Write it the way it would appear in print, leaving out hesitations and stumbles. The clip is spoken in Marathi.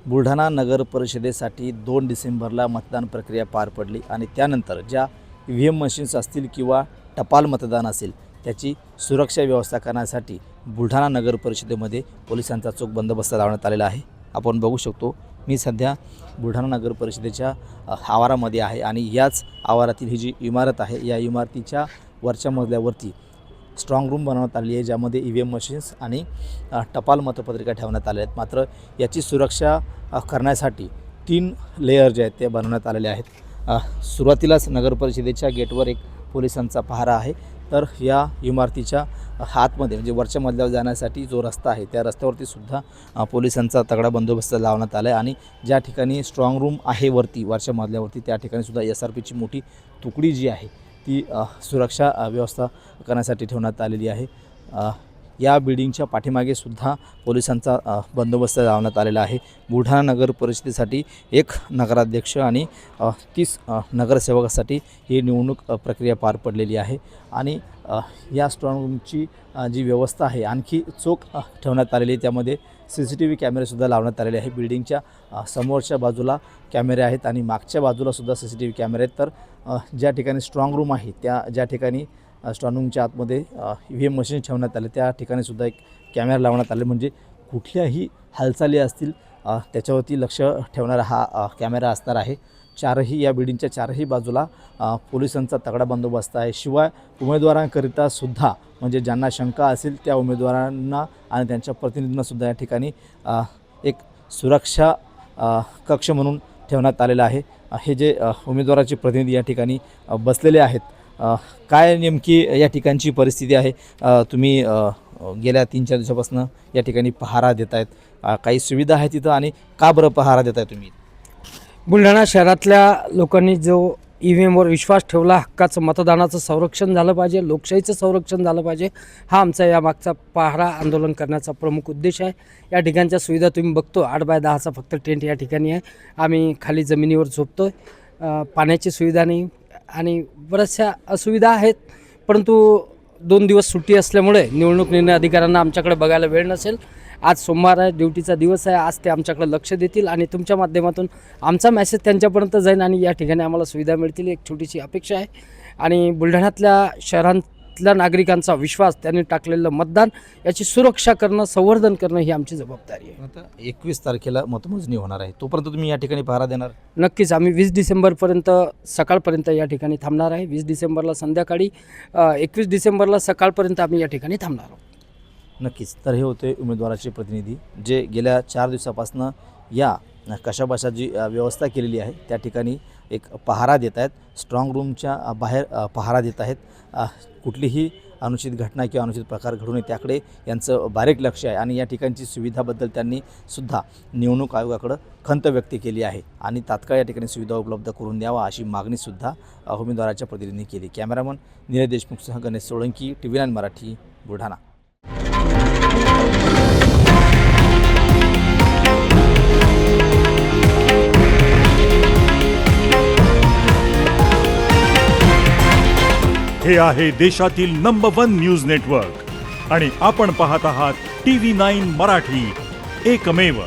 बुलढाणा नगर परिषदेसाठी 2 डिसेंबरला मतदान प्रक्रिया पार पडली आणि त्यानंतर ज्या EVM मशीन्स असतील किंवा टपाल मतदान असेल त्याची सुरक्षा व्यवस्था करण्यासाठी बुलढाणा नगर परिषदेमध्ये पोलिसांचा चोख बंदोबस्त लावण्यात आलेला आहे। आपण बघू शकतो मी सध्या बुलढाणा नगर परिषदेच्या आवारामध्ये आहे आणि याच आवारातील ही जी इमारत आहे या इमारतीच्या वरच्या मजल्यावरती स्ट्रॉंग रूम बनवण्यात आली आहे, ज्यामध्ये EVM मशीन्स आणि टपाल मतपत्रिका ठेवण्यात आल्या आहेत। मात्र याची सुरक्षा करण्यासाठी 3 लेयर जे आहेत ते बनवण्यात आलेले आहेत। सुरुवातीलाच नगर परिषदेच्या गेटवर एक पोलिसांचा पहारा आहे, तर या इमारतीच्या आतमध्ये म्हणजे वरच्या मजल्यावर जाण्यासाठी जो रस्ता आहे त्या रस्त्यावरती सुद्धा पोलिसांचा तगडा बंदोबस्त लावण्यात आला आहे आणि ज्या ठिकाणी स्ट्रॉंग रूम आहे वरच्या मजल्यावरती त्या ठिकाणी सुद्धा SRPची मोठी तुकडी जी आहे ती सुरक्षा व्यवस्था करण्यासाठी ठेवण्यात आलेली आहे। या बिल्डिंगच्या पाठीमागे सुद्धा पोलिसांचा बंदोबस्त लावण्यात आलेला आहे। बुलढाणा नगर परिषदेसाठी 1 नगराध्यक्ष आणि 30 नगरसेवकासाठी ही निवडणूक प्रक्रिया पार पडलेली आहे आणि या स्ट्रॉंग रूमची जी व्यवस्था आहे आणखी चोख ठेवण्यात आलेली आहे। त्यामध्ये CCTV कॅमेरेसुद्धा लावण्यात आलेले आहे। बिल्डिंगच्या समोरच्या बाजूला कॅमेरे आहेत आणि मागच्या बाजूला सुद्धा CCTV कॅमेरे आहेत। तर ज्या ठिकाणी स्ट्रॉंग रूम आहे ज्या ठिकाणी स्ट्रॉंग रूमच्या आतमध्ये EVM मशीन ठेवण्यात आले त्या ठिकाणी सुद्धा एक कॅमेरा लावण्यात आले, म्हणजे कुठल्याही हालचाली असतील त्याच्यावरती लक्ष ठेवणारा हा कॅमेरा असणार आहे। या बिल्डिंगच्या चारही बाजूला पोलिसांचा तगडा बंदोबस्त आहे। शिवाय उमेदवारांकरिता सुद्धा म्हणजे ज्यांना शंका असेल त्या उमेदवारांना आणि त्यांच्या प्रतिनिधींना सुद्धा या ठिकाणी एक सुरक्षा कक्ष म्हणून ठेवण्यात आलेला आहे। हे जे उमेदवाराचे प्रतिनिधी या ठिकाणी बसलेले आहेत, काय नेमकी या ठिकाणची परिस्थिती आहे? तुम्ही गेल्या 3-4 दिवसापासून या ठिकाणी पहारा देत आहेत, काही सुविधा आहे तिथं आणि का बरं पहारा देत आहे तुम्ही? बुलढाणा शहरातल्या लोकांनी जो EVMवर विश्वास ठेवला, हक्काचं मतदानाचं संरक्षण झालं पाहिजे, लोकशाहीचं संरक्षण झालं पाहिजे, हा आमचा यामागचा पहारा आंदोलन करण्याचा प्रमुख उद्देश आहे। या ठिकाणच्या सुविधा तुम्ही बघतो, 8x10चा फक्त टेंट या ठिकाणी आहे। आम्ही खाली जमिनीवर झोपतो, पाण्याची सुविधा नाही आणि बऱ्याचशा असुविधा आहेत, परंतु 2 दिवस सुट्टी असल्यामुळे निवडणूक निर्णय अधिकाऱ्यांना आमच्याकडे बघायला वेळ नसेल। आज सोमवार आहे, ड्युटीचा दिवस आहे, आज ते आमच्याकडे लक्ष देतील आणि तुमच्या माध्यमातून आमचा मेसेज त्यांच्यापर्यंत जाईल आणि या ठिकाणी आम्हाला सुविधा मिळतील, एक छोटीशी अपेक्षा आहे। आणि बुलढाण्यातल्या शहरांतल्या नागरिकांचा विश्वास, त्यांनी टाकलेलं मतदान याची सुरक्षा करणं, संवर्धन करणं ही आमची जबाबदारी आहे। आता 21 तारखेला मतमोजणी होणार आहे, तोपर्यंत तुम्ही या ठिकाणी पहारा देणार? नक्कीच, आम्ही 20 डिसेंबरपर्यंत सकाळपर्यंत या ठिकाणी थांबणार आहे। 20 डिसेंबरला संध्याकाळी, 21 डिसेंबरला सकाळपर्यंत आम्ही या ठिकाणी थांबणार आहोत। नक्कीच, तर हे होते उमेदवाराचे प्रतिनिधी जे गेल्या 4 दिवसापासून या कशाबशाची व्यवस्था केलेली आहे त्या ठिकाणी एक पहारा देत आहेत, स्ट्रॉंग रूमच्या बाहेर पहारा देत आहेत। कुठलीही अनुचित घटना किंवा अनुचित प्रकार घडू नये त्याकडे यांचं बारीक लक्ष आहे आणि या ठिकाणची सुविधाबद्दल त्यांनी सुद्धा निवडणूक आयोगाकडे खंत व्यक्त केली आहे आणि तात्काळ या ठिकाणी सुविधा उपलब्ध करून द्यावा अशी मागणीसुद्धा उमेदवाराच्या प्रतिनिधींनी केली। कॅमेरामन नीरज देशमुखसह गणेश सोळंकी, TV9 मराठी, बुलढाणा। हे आहे देशातील नंबर 1 न्यूज नेटवर्क आणि आपण पाहत आहात TV9 मराठी, एकमेव।